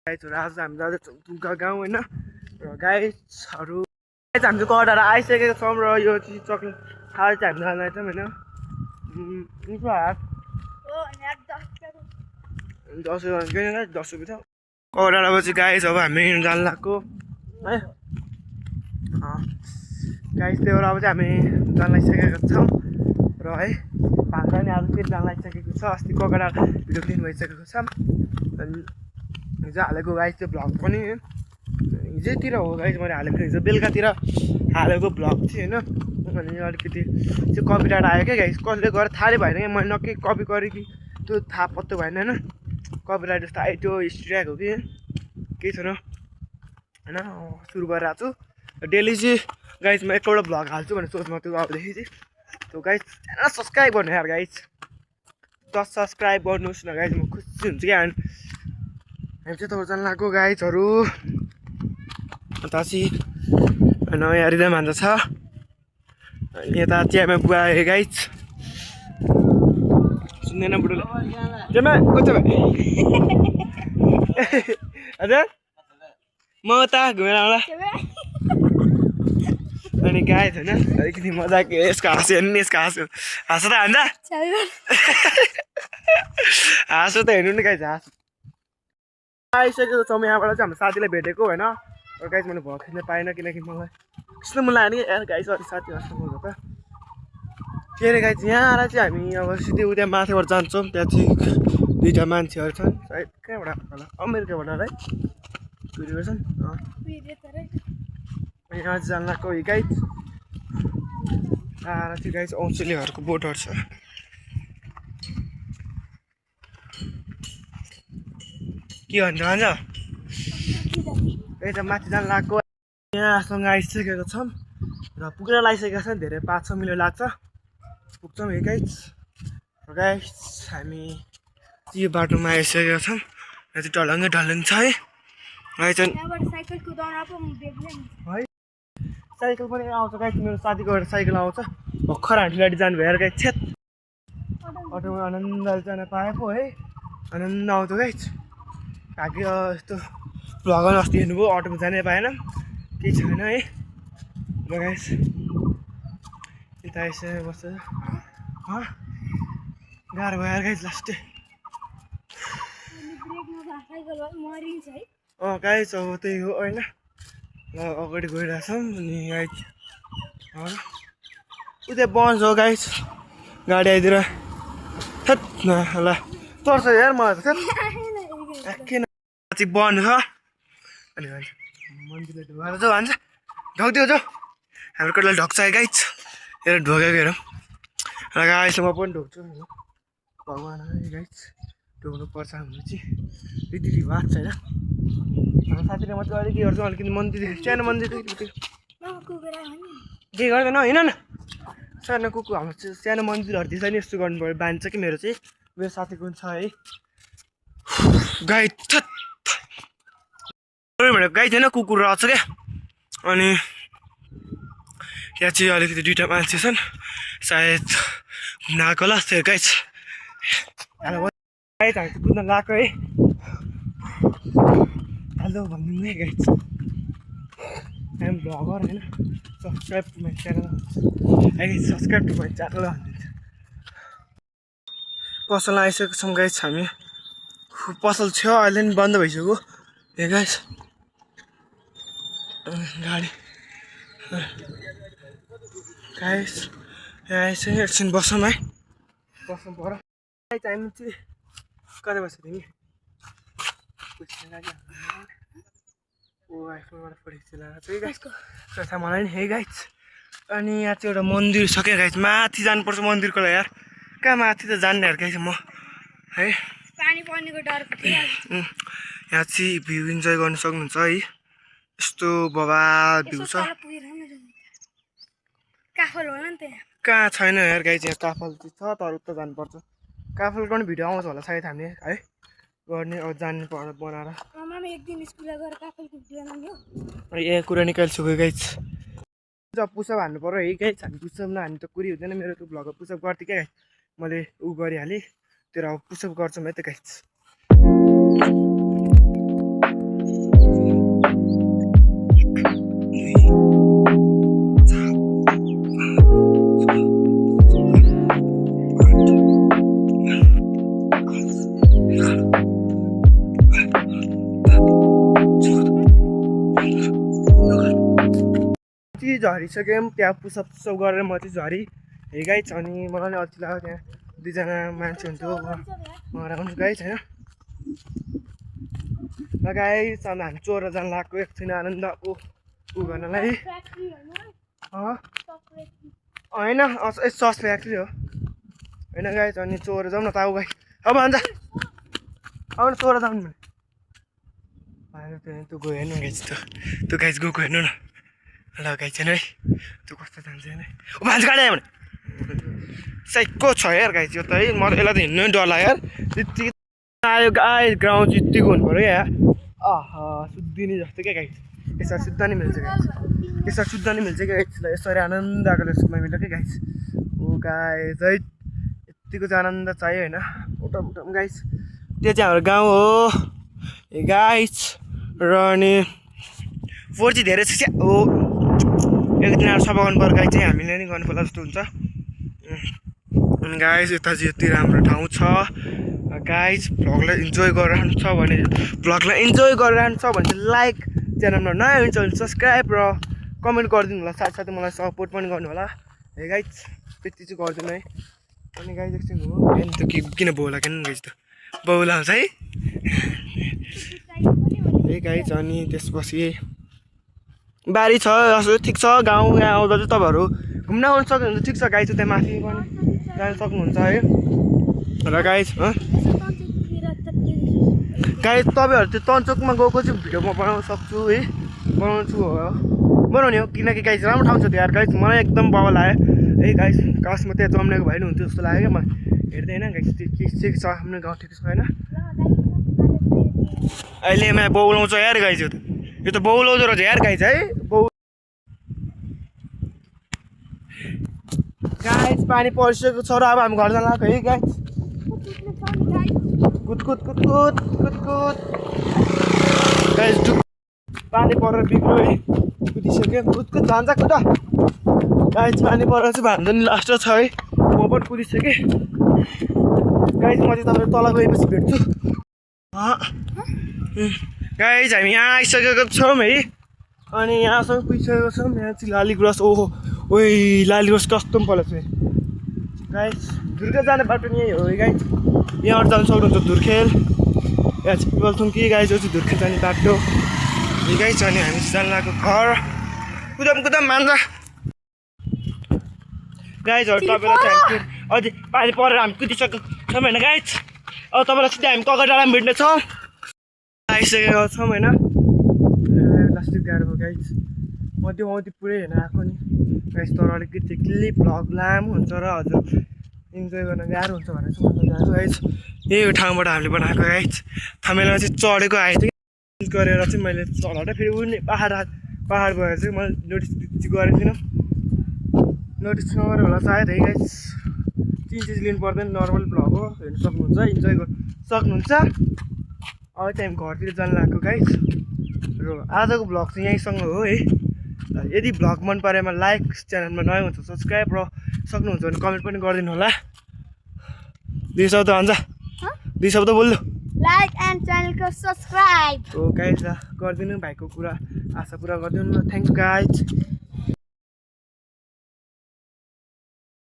गाइजहरू आज हामी जाँदैछौँ दुर्गा गाउँ होइन र गाइजहरू हामी चाहिँ कडाएर आइसकेको छौँ र यो चिज चक्लेट खाएर चाहिँ हामी जान लाग्छौँ होइन 10 रुपियाँ 10 रुपियाँ थियो कडाएपछि गाइज अब हामी जान लाग्यो है गाइज त्यही भएर अब चाहिँ हामी जान लागिसकेको छौँ र है भान्जा नि आज फेरि जान लागिसकेको छ अस्ति ककडा भिडियो क्लिन भइसकेको छ अनि हिजो हालेको गाइज त्यो भ्लग पनि हिजोतिर हो गाइज मैले हालेको हिजो बेलुकातिर हालेको भ्लग थियो होइन अनि अलिकति त्यो कपिराइट आयो क्या गाइज कसले गरेर थाहा भएन क्या मैले नक्कै कपी गरेँ कि त्यो थाहा पत्तो भएन होइन कपिराइट जस्तो आयो त्यो हिस्ट्री आएको कि केही छैन होइन सुरु गरेर आएको छु डेली चाहिँ गाइज म एकवटा भ्लग हाल्छु भनेर सोचमा त्यो अबदेखि चाहिँ त्यो गाइज च्यानल सब्सक्राइब गर्नु यार गाइज 10 सब्सक्राइब गर्नुहोस् न गाइज म खुसी हुन्छु क्या हामी चाहिँ तपाईँ जान लाग्यो गाइजहरू अन्त चाहिँ होइन यहाँ हृदय भान्जा छ अनि यता चियामा बुवा आयो गाइज सुन्दैन बुढोले जेमा कस्तो भयो हजुर म उता घुमेर आउँला अनि गाइज होइन अलिकति मजाको यसको हाँस्यो नि यसको हाँस्यो हाँसो त हान्दा हाँसो त हेर्नु नि गाइज हाँसो आइसकेको छौँ यहाँबाट चाहिँ हाम्रो साथीलाई भेटेको होइन र गाइज मैले भ्लग खिच्न पाएन किनकि मलाई कस्तो मन लाग्यो नि यार गाइज अलिक साथीहरूसँग त के अरे गाइज यहाँ आएर चाहिँ हामी अब सिधै उता माथिबाट जान्छौँ त्यहाँ चाहिँ दुईवटा मान्छेहरू छन् सायद कहाँबाट होला अमेरिकाबाट है भिडियो छन् यहाँ चाहिँ जान लाग्यो गाइज आएर चाहिँ गाइज औँसीलेहरूको बोटहरू छ के भन्छ भन्छ यता माथि जान लाग्यो यहाँसँग आइसकेको छौँ र पुगेर लगाइसकेको छ धेरै 5-6 मिनट लाग्छ पुग्छौँ है गाइज र गाइज हामी यो बाटोमा आइसकेको छौँ यहाँ चाहिँ ढलङ्गै ढलङ छ है है साइकल पनि आउँछ गाइज मेरो साथीको एउटा साइकल आउँछ भर्खर हान्टी जानु भएर गाइज छेत अटोमा आनन्दले जान पाएको है आनन्द आउँछ गाइज काकी यस्तो भ्लगमा अस्ति हेर्नुभयो अटोमा जानै पाएन केही छैन है र गाइस यता आइसकेको बस्छ गाह्रो भयो गाइस लास्टै गाइस अब त्यही हो होइन ल अगाडि गइरहेछौँ अनि गाइस उता बन्द हो गाइस गाडी आइदिएर थेत ल तर्छ यार मलाई त किन चाहिँ बन्द छ अनि भन्छ मन्दिरले ढोकाएर जाऊ भन्छ ढोकिदियो जाऊ हाम्रो कोटलाई ढोक्छ गाइज हेर ढोकेको हेरौँ र गाइस म पनि ढोक्छु होइन भगवान् गाइज ढोक्नु पर्छ हाम्रो चाहिँ रीतिरिवाज छ होइन हाम्रो साथीले मात्रै अलिकति गर्छौँ अलिकति मन्दिर सानो मन्दिर के गर्दैन होइन न सानो कुकुर हाम्रो चाहिँ सानो मन्दिरहरूतिर चाहिँ नि यस्तो गर्नु पऱ्यो बान्छ कि मेरो चाहिँ मेरो साथीको पनि छ है गाई भनेको गाई थिएन कुकुर रहेछ क्या अनि यहाँ चाहिँ अलिकति दुईवटा मान्छे छन् सायद घुम्न आएको होला त्यो गाई गाई हामी चाहिँ कुद्न गएको है हेलो भनिदिनु है गाई आइएम भ्लगर होइन subscribe to my channel subscribe to my channel भनिदिन्छ पसलमा आइसकेको छौँ गाइस हामी पसल छ अहिले नि बन्द भइसक्यो ए गाइस गाडी गाइस यहाँ आइसक्यो एकछिन बसौँ है बस्नु पर्यो गाइस हामी चाहिँ कतै बस्यो तिमी ओ आइफोनबाट फोटो खिचेर गाइस कथा मलाई नि है गाइस अनि यहाँ चाहिँ एउटा मन्दिर छ क्या गाइस माथि जानुपर्छ मन्दिरको लागि यार कहाँ माथि त जान्ने यार गाइस म है पानी पर्नेको डर यहाँ चाहिँ भ्यू इन्जोय गर्न सक्नुहुन्छ है यस्तो बबा भ्यू छ कहाँ छैन यार गाइस यहाँ काफल चाहिँ छ तर उता जानुपर्छ काफलको पनि भिडियो आउँछ होला सायद हामीले है गर्ने अब जान्नु पर्छ बनाएर ए कुरा निकालिसक्यो गाइस पुसअप हान्नु पर्यो है गाइस हामी पुसअप नहान्नु त कुरी हुँदैन मेरो त्यो भ्लगमा पुसअप गर्थेँ क्या गाइस मैले उ गरिहालेँ तर अब पुसअप गर्छौँ है त गाइस झरिसक्यौँ त्यहाँ पुसअप गरेर म चाहिँ झरी हे गाइज अनि मलाई नि अल्छी लाग्यो त्यहाँ दुईजना मान्छे हुन्थ्यो हराउनु गाइज होइन गाइज अनि हामी चोर जान लाग्यो एकछिन आनन्द ऊ गर्नलाई होइन सस फ्याक्ट्री हो होइन गाइज अनि चोर जाउँ न त आऊ गाई अब भन्छ आउनु चोर जाउँ भने तँ गयो हेर्नु गाइज तँ गाइज गएको हेर्नु न ल गाइज है तँ कस्तो जान्छ होइन मान्छे काट्यो भने साइको छ यार गाइज यो त है म यसलाई त हिँड्नु डर लाग्यो यार त्यत्तिकै आयो गाई ग्राउन्ड यत्तिको हुनु पऱ्यो क्या सुत्दिने जस्तो क्या गाइज यसरी सुत्दा नि मिल्छ गाइज यसरी सुत्दा नि मिल्छ क्या गाइज यसरी आनन्द आएको सुत्न मिल्छ क्या गाइज ओ गाइज है यत्तिको चाहिँ आनन्द चाहियो होइन उठम उठम गाइज त्यो चाहिँ हाम्रो गाउँ हो ए गाइज र अनि फोहोर चाहिँ धेरै छ हो एकदिन सफा गर्नु पर्यो गाई चाहिँ हामीले नि गर्नु पर्ला जस्तो हुन्छ अनि गाइज यता चाहिँ यति राम्रो ठाउँ छ गाइज भ्लगलाई इन्जोय गरिरहनु छ भने भ्लगलाई इन्जोय गरिरहनु छ भने चाहिँ लाइक च्यानलमा नयाँ हुन्छ भने सब्सक्राइब र कमेन्ट गरिदिनु होला साथसाथै मलाई सपोर्ट पनि गर्नु होला हे गाइज त्यति चाहिँ गरिदिनु है अनि गाइज एकछिन हो होइन त किन बोला किन गाइज त बौला हुन्छ है हे गाइज अनि त्यसपछि बारी छ ठिक छ गाउँ यहाँ आउँदा चाहिँ तपाईँहरू घुम्न आउनु सक्नुहुन्छ ठिक छ गाइज त्यहाँ माथि पनि जान सक्नुहुन्छ है र गाइज गाइज तपाईँहरू त्यो तन्चोकमा गएको चाहिँ भिडियो म बनाउन सक्छु है बनाउँछु हो बनाउने हो किनकि गाइज राम्रो ठाउँ छ त्यो यार गाइज मलाई एकदम बाबा लाग्यो है गाइज कासमा त्यहाँ जम्नेको भए हुन्थ्यो जस्तो लाग्यो क्या मलाई हेर्दै होइन गाइज त्यो के छ आफ्नो गाउँ ठिक छ होइन अहिले यहाँ बौलाउँछ यार गाइज यो त बौलाउँदो रहेछ यार गाइज है गाइज पानी परिसकेको छ र अब हामी घर जान लाग्यो है गाइज कुद कुद कुद कुद कुद कुद गाइज पानी परेर बिग्रो है कुदिसक्यो कुद कुद भान्जा कुद गाइज पानी परेर चाहिँ भान्जा नि लास्ट छ है म पनि कुदिसकेँ गाइज म चाहिँ तपाईँहरू तल गएपछि भेट्छु गाइज हामी यहाँ आइसकेको छौँ है अनि यहाँसम्म पुगिसकेको छौँ यहाँ चाहिँ लालीगुराँस ओहो ओइ लालीगुराँस कस्तो पनि पर्छ गाइज धुर्खेल जाने बाटो नि यही हो है गाइज यहाँबाट जानु सक्नुहुन्छ धुर्खेल यहाँ चाहिँ पिपलथुङ्की गाइज यो चाहिँ धुर्खेल जाने बाटो है गाइज अनि हामी चाहिँ जानु लागेको घर कुदम कुदम मान्छ गाइजहरू तपाईँलाई चाहिँ हामी अझै पानी परेर हामी कुदिसकेको छौँ होइन गाइज अब तपाईँलाई सिधै हामी कगर डाँडामा भेट्नेछौँ आइसकेको छौँ होइन लास्टिक गाह्रो भयो गाइज म त्यो पुरै हेर्न आएको नि गाइज तर अलिकति क्लिप भ्लग लामो हुन्छ र हजुर इन्जोय गर्न गाह्रो हुन्छ भनेर चाहिँ म गएको गाइज यही ठाउँबाट हामीले बनाएको गाइज थमेलमा चाहिँ चढेको आएको थियो गरेर चाहिँ मैले चढाउँदा फेरि उनी पाहाड भएर चाहिँ मैले नोटिस गरेको थिइनँ नोटिस नगरेर होला सायद है गाइज चिज लिनु पर्दैन नर्मल भ्लग हो हेर्नु सक्नुहुन्छ इन्जोय गर्नु सक्नुहुन्छ अब चाहिँ हामी घरतिर जानु लागेको गाइज र आजको भ्लग चाहिँ यहीँसँग हो है यदि भ्लग मन परेमा लाइक च्यानलमा नयाँ हुन्छ सब्सक्राइब र सक्नुहुन्छ भने कमेन्ट पनि गरिदिनु होला 2 शब्द भन्छ 2 शब्द बोल्नु लाइक एन्ड च्यानलको सब्सक्राइब हो गाइज गरिदिनु भाइको कुरा आशा पुरा गरिदिनु थ्याङ्क्स गाइज